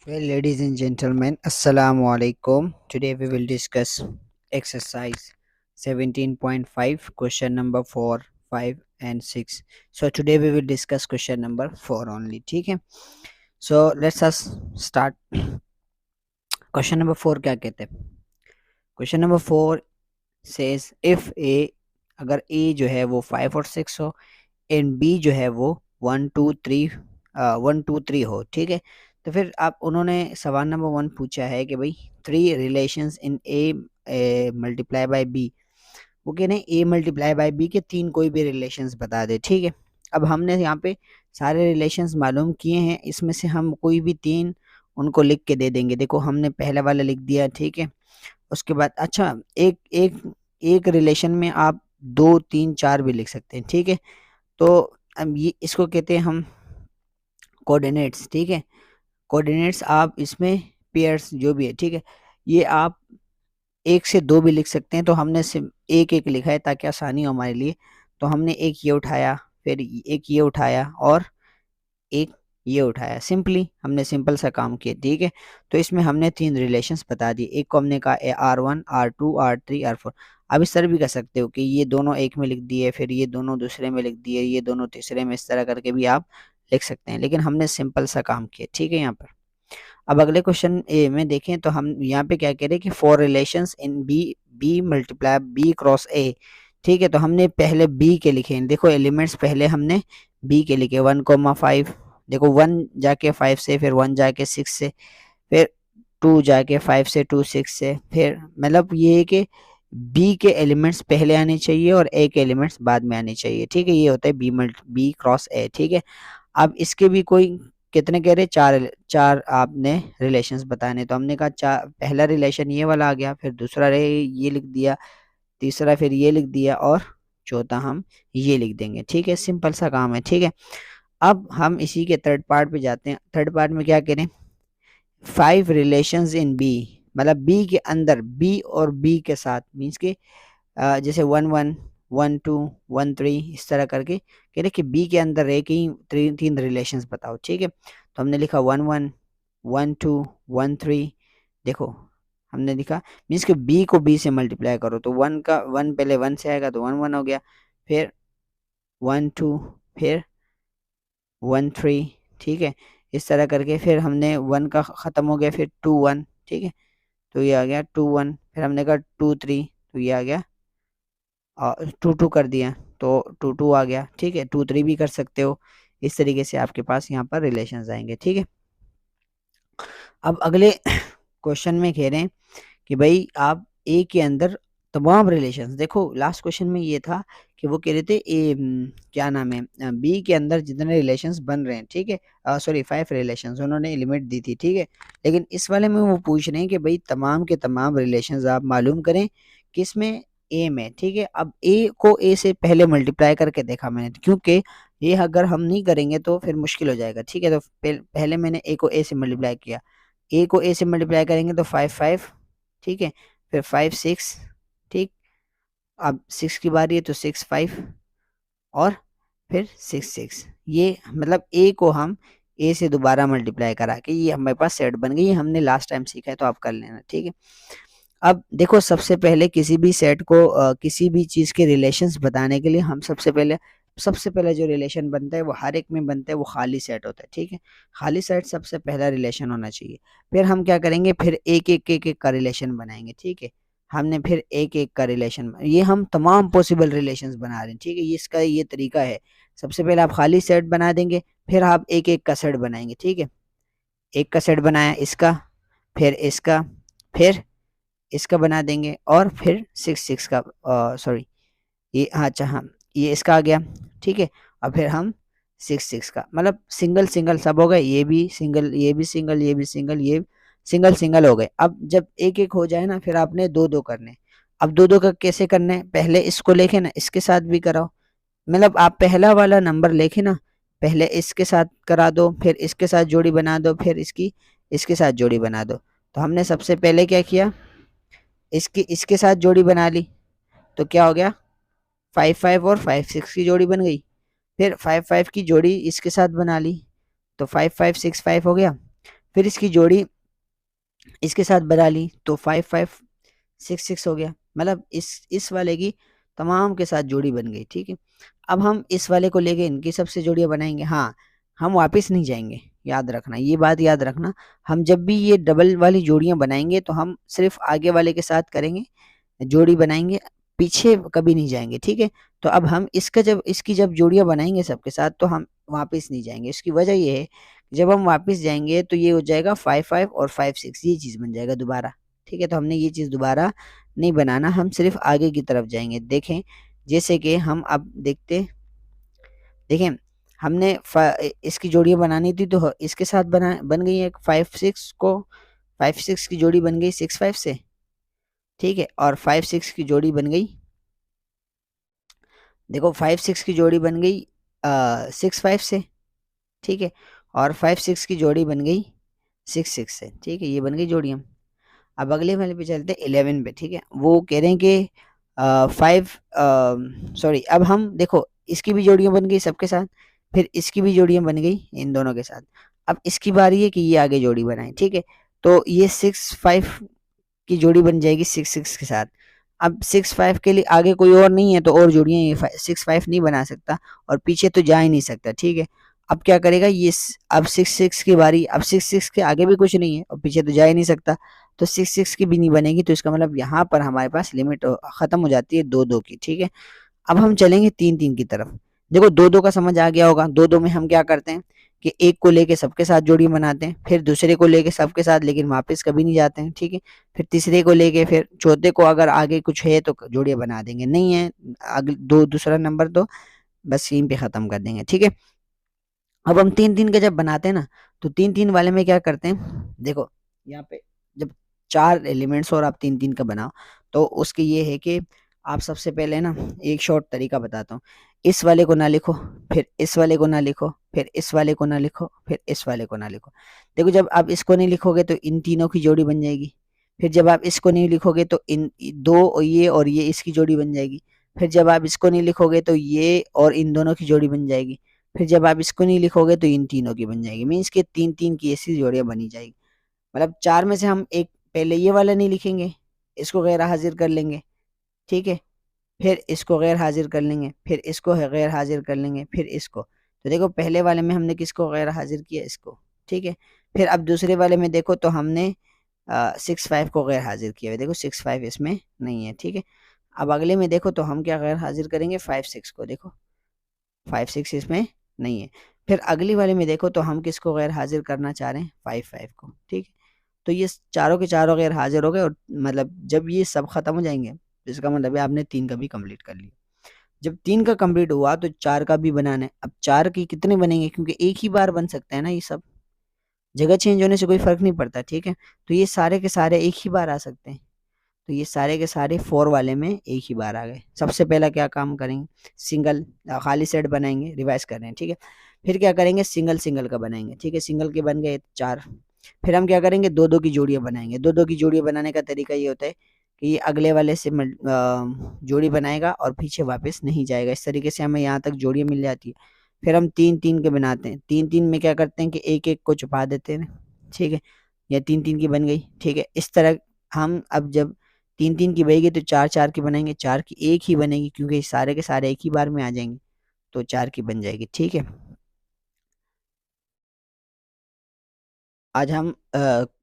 Well, ladies and gentlemen, Assalamu alaikum. Today we will discuss exercise 17.5, question number 4, 5, and 6. So, today we will discuss question number 4 only. ठीक है. So, let's us start. Question number 4 क्या कहते हैं? Question number 4 says if A, अगर A जो है वो 5 और 6 हो एंड बी जो है वो 1 2 3 हो, ठीक है. तो फिर आप उन्होंने सवाल नंबर 1 पूछा है कि भाई 3 relations in A multiply by B. वो कह रहे हैं ए मल्टीप्लाई बाय बी के 3 कोई भी रिलेशंस बता दे, ठीक है. अब हमने यहाँ पे सारे रिलेशंस मालूम किए हैं, इसमें से हम कोई भी 3 उनको लिख के दे देंगे. देखो हमने पहला वाला लिख दिया, ठीक है. उसके बाद अच्छा एक एक एक रिलेशन में आप 2 3 4 भी लिख सकते हैं, ठीक है. तो अब ये इसको कहते हैं हम कोऑर्डिनेट्स, ठीक है. कोऑर्डिनेट्स आप इसमें पेयर्स जो भी है, ठीक है, ये आप 1 से 2 भी लिख सकते हैं. तो हमने सिर्फ एक-एक लिखा है ताकि आसानी हो हमारे लिए. तो हमने एक ये उठाया, फिर एक ये उठाया और एक ये उठाया. सिंपली हमने सिंपल सा काम किया, ठीक है. तो इसमें हमने 3 रिलेशंस बता दिए. एक को हमने कहा R1 R2 R3 R4. आप इस तरह भी कर सकते हो कि ये दोनों एक में लिख दिए, फिर ये दोनों दूसरे में लिख दिए, ये दोनों तीसरे में, इस तरह करके भी आप लिख सकते हैं. लेकिन हमने सिंपल सा काम किया, ठीक है. यहाँ पर अब अगले क्वेश्चन ए में देखें तो हम यहाँ पे क्या कह रहे हैं कि 4 relations in B multiply B cross A, ठीक है. तो हमने पहले बी के लिखे हैं. देखो एलिमेंट्स पहले हमने बी के लिखे 1,5. देखो 1 जाके 5 से, फिर 1 जाके 6 से, फिर 2 जाके 5 से, 2 6 से, फिर मतलब ये है कि बी के एलिमेंट्स पहले आने चाहिए और ए के एलिमेंट्स बाद में आने चाहिए, ठीक है. ये होता है बी क्रॉस ए, ठीक है. अब इसके भी कोई कितने कह रहे, चार चार आपने रिलेशंस बताने. तो हमने कहा चार, पहला रिलेशन ये वाला आ गया, फिर दूसरा ये लिख दिया, तीसरा फिर ये लिख दिया और चौथा हम ये लिख देंगे, ठीक है. सिंपल सा काम है, ठीक है. अब हम इसी के थर्ड पार्ट पे जाते हैं. थर्ड पार्ट में क्या करें, 5 रिलेशंस इन बी, मतलब बी के अंदर बी और बी के साथ, मीन्स के जैसे 1 1 1 2 1 3 इस तरह करके कह रहे कि बी के अंदर एक ही 3 रिलेशंस बताओ, ठीक है. तो हमने लिखा 1 1 1 2 1 3. देखो हमने लिखा, मीन्स कि बी को बी से मल्टीप्लाई करो तो 1 का 1 पहले 1 से आएगा तो 1 1 हो गया, फिर 1 2, फिर 1 3, ठीक है. इस तरह करके फिर हमने 1 का ख़त्म हो गया, फिर 2 1, ठीक है. तो ये आ गया 2 1, फिर हमने कहा 2 3, तो ये आ गया 2 2 कर दिया तो 2 2 आ गया, ठीक है. 2 3 भी कर सकते हो. इस तरीके से आपके पास यहाँ पर रिलेशंस आएंगे, ठीक है. अब अगले क्वेश्चन में कह रहे हैं कि भाई आप ए के अंदर तमाम रिलेशंस, देखो लास्ट क्वेश्चन में ये था कि वो कह रहे थे क्या नाम है, बी के अंदर जितने रिलेशंस बन रहे हैं, ठीक है, सॉरी 5 रिलेशंस उन्होंने लिमिट दी थी, ठीक है. लेकिन इस वाले में वो पूछ रहे हैं कि भाई तमाम के तमाम रिलेशंस आप मालूम करें किसमें, ए में, ठीक है. अब ए को ए से पहले मल्टीप्लाई करके देखा मैंने, क्योंकि ये अगर हम नहीं करेंगे तो फिर मुश्किल हो जाएगा, ठीक है. तो पहले मैंने ए को ए से मल्टीप्लाई किया. ए को ए से मल्टीप्लाई करेंगे तो 5 5, ठीक है. फिर 5 6, ठीक. अब 6 की बारी है तो 6 5 और फिर 6 6. ये मतलब ए को हम ए से दोबारा मल्टीप्लाई करा के ये हमारे पास सेट बन गई. ये हमने लास्ट टाइम सीखा है तो आप कर लेना, ठीक है. अब देखो सबसे पहले किसी भी सेट को किसी भी चीज़ के रिलेशंस बताने के लिए हम सबसे पहले जो रिलेशन बनता है वो हर एक में बनता है, वो खाली सेट होता है, ठीक है. खाली सेट सबसे पहला रिलेशन होना चाहिए. फिर हम क्या करेंगे, फिर एक का रिलेशन बनाएंगे, ठीक है. हमने फिर एक का रिलेशन, ये हम तमाम पॉसिबल रिलेशंस बना रहे हैं, ठीक है. ये इसका ये तरीका है. सबसे पहले आप खाली सेट बना देंगे, फिर आप एक का सेट बनाएंगे, ठीक है. एक का सेट बनाया इसका, फिर इसका, फिर इसका बना देंगे और फिर 6 6 का, सॉरी ये, हाँ अच्छा हाँ, ये इसका आ गया, ठीक है. और फिर हम 6 6 का, मतलब सिंगल सिंगल सब हो गए. ये भी सिंगल, ये भी सिंगल, ये भी सिंगल, ये सिंगल सिंगल हो गए. अब जब एक एक हो जाए ना, फिर आपने 2 2 करने. अब 2 2 का कैसे करने, पहले इसको लेके ना इसके साथ भी कराओ. मतलब आप पहला वाला नंबर लेके ना पहले इसके साथ करा दो, फिर इसके साथ जोड़ी बना दो, फिर इसकी इसके साथ जोड़ी बना दो. तो हमने सबसे पहले क्या किया, इसके साथ जोड़ी बना ली. तो क्या हो गया, 5 5 और 5 6 की जोड़ी बन गई. फिर 5 5 की जोड़ी इसके साथ बना ली तो 5 5 6 5 हो गया. फिर इसकी जोड़ी इसके साथ बना ली तो 5 5 6 6 हो गया, मतलब इस वाले की तमाम के साथ जोड़ी बन गई, ठीक है। अब हम इस वाले को लेके इनकी सबसे जोड़ियां बनाएंगे। हाँ, हम वापस नहीं जाएंगे, याद रखना, ये बात याद रखना। हम जब भी ये डबल वाली जोड़ियां बनाएंगे तो हम सिर्फ आगे वाले के साथ करेंगे, जोड़ी बनाएंगे, पीछे कभी नहीं जाएंगे, ठीक है। तो अब हम इसकी जब जोड़ियां बनाएंगे सबके साथ तो हम वापस नहीं जाएंगे। इसकी वजह ये है, जब हम वापस जाएंगे तो ये हो जाएगा 5 5 और 5 6, ये चीज़ बन जाएगा दोबारा, ठीक है। तो हमने ये चीज़ दोबारा नहीं बनाना, हम सिर्फ आगे की तरफ जाएंगे। देखें, जैसे कि हम अब देखें, हमने इसकी जोड़ियां बनानी थी तो इसके साथ बन गई एक 5 6 को, 5 6 की जोड़ी बन गई 6 5 से, ठीक है। और 5 6 की जोड़ी बन गई, देखो 5 6 की जोड़ी बन गई 6 5 से, ठीक है। और 5 6 की जोड़ी बन गई 6 6 से, ठीक है। ये बन गई जोड़ियाँ। अब अगले वाले पे चलते हैं 11 पे, ठीक है। वो कह रहे हैं कि 5 सॉरी, अब हम देखो इसकी भी जोड़ियाँ बन गई सबके साथ, फिर इसकी भी जोड़ियाँ बन गई इन दोनों के साथ। अब इसकी बारी है कि ये आगे जोड़ी बनाए, ठीक है। तो ये 6 5 की जोड़ी बन जाएगी 6 6 के साथ। अब 6 5 के लिए आगे कोई और नहीं है तो और जोड़ियां ये 6 5 नहीं बना सकता और पीछे तो जा ही नहीं सकता, ठीक है। अब क्या करेगा ये अब 6 6 की बारी, अब 6 6 के आगे भी कुछ नहीं है और पीछे तो जा ही नहीं सकता, तो 6 6 की भी नहीं बनेगी। तो इसका मतलब यहाँ पर हमारे पास लिमिट खत्म हो जाती है 2 2 की, ठीक है। अब हम चलेंगे 3 3 की तरफ। देखो 2 2 का समझ आ गया होगा। 2 2 में हम क्या करते हैं कि एक को लेके सबके साथ जोड़ी बनाते हैं, फिर दूसरे को लेके सबके साथ लेकिन वापस कभी नहीं जाते हैं, ठीक है। फिर तीसरे को लेके, फिर चौथे को अगर आगे कुछ है तो जोड़ियां बना देंगे, नहीं है दो दूसरा नंबर तो बस यहीं पे खत्म कर देंगे, ठीक है। अब हम 3 3 का जब बनाते हैं ना तो 3 3 वाले में क्या करते हैं, देखो यहाँ पे जब 4 एलिमेंट्स और आप 3 3 का बनाओ तो उसके ये है कि आप सबसे पहले ना एक शॉर्ट तरीका बताता हूँ। इस वाले को ना लिखो, फिर इस वाले को ना लिखो, फिर इस वाले को ना लिखो, फिर इस वाले को ना लिखो। देखो जब आप इसको नहीं लिखोगे तो इन तीनों की जोड़ी बन जाएगी। फिर जब आप इसको नहीं लिखोगे तो इन दो और ये इसकी जोड़ी बन जाएगी। फिर जब आप इसको नहीं लिखोगे तो ये और इन दोनों की जोड़ी बन जाएगी। फिर जब आप इसको नहीं लिखोगे तो इन तीनों की बन जाएगी। मीन्स के 3 3 की ऐसी जोड़ियां बनी जाएगी। मतलब 4 में से हम एक पहले ये वाला नहीं लिखेंगे, इसको गैर हाजिर कर लेंगे, ठीक है। फिर इसको गैर हाजिर कर लेंगे, फिर इसको गैर हाजिर कर लेंगे, फिर इसको। तो देखो पहले वाले में हमने किसको गैर हाजिर किया, इसको, ठीक है। फिर अब दूसरे वाले में देखो तो हमने 6 5 को गैर हाजिर किया है, देखो 6 5 इसमें नहीं है, ठीक है। अब अगले में देखो तो हम क्या गैर हाजिर करेंगे 5 6 को, देखो 5 6 इसमें नहीं है। फिर अगली वाले में देखो तो हम किसको गैर हाजिर करना चाह रहे हैं 5 5 को, ठीक है। तो ये चारों के चारों गैर हाजिर हो गए और मतलब जब ये सब खत्म हो जाएंगे तो इसका मतलब है आपने 3 का भी कंप्लीट कर लिया। जब 3 का कंप्लीट हुआ तो 4 का भी बनाना है। अब 4 की कितने बनेंगे, क्योंकि एक ही बार बन सकता है ना ये सब, जगह चेंज होने से कोई फर्क नहीं पड़ता, ठीक है। तो ये सारे के सारे एक ही बार आ सकते हैं। तो ये सारे के सारे 4 वाले में एक ही बार आ गए। सबसे पहला क्या काम करेंगे, सिंगल खाली सेट बनाएंगे, रिवाइज कर रहे हैं, ठीक है। फिर क्या करेंगे, सिंगल सिंगल का बनाएंगे, ठीक है। सिंगल के बन गए 4। फिर हम क्या करेंगे, दो दो की जोड़ियां बनाएंगे। दो दो की जोड़ियां बनाने का तरीका ये होता है कि ये अगले वाले से जोड़ी बनाएगा और पीछे वापस नहीं जाएगा। इस तरीके से हमें यहाँ तक जोड़ियां मिल जाती है। फिर हम 3 3 के बनाते हैं। 3 3 में क्या करते हैं कि एक एक को छुपा देते हैं, ठीक है। या 3 3 की बन गई, ठीक है। इस तरह हम अब जब 3 3 की बनेगी तो 4 4 की बनाएंगे, 4 की एक ही बनेगी क्योंकि सारे के सारे एक ही बार में आ जाएंगे, तो 4 की बन जाएगी, ठीक है। आज हम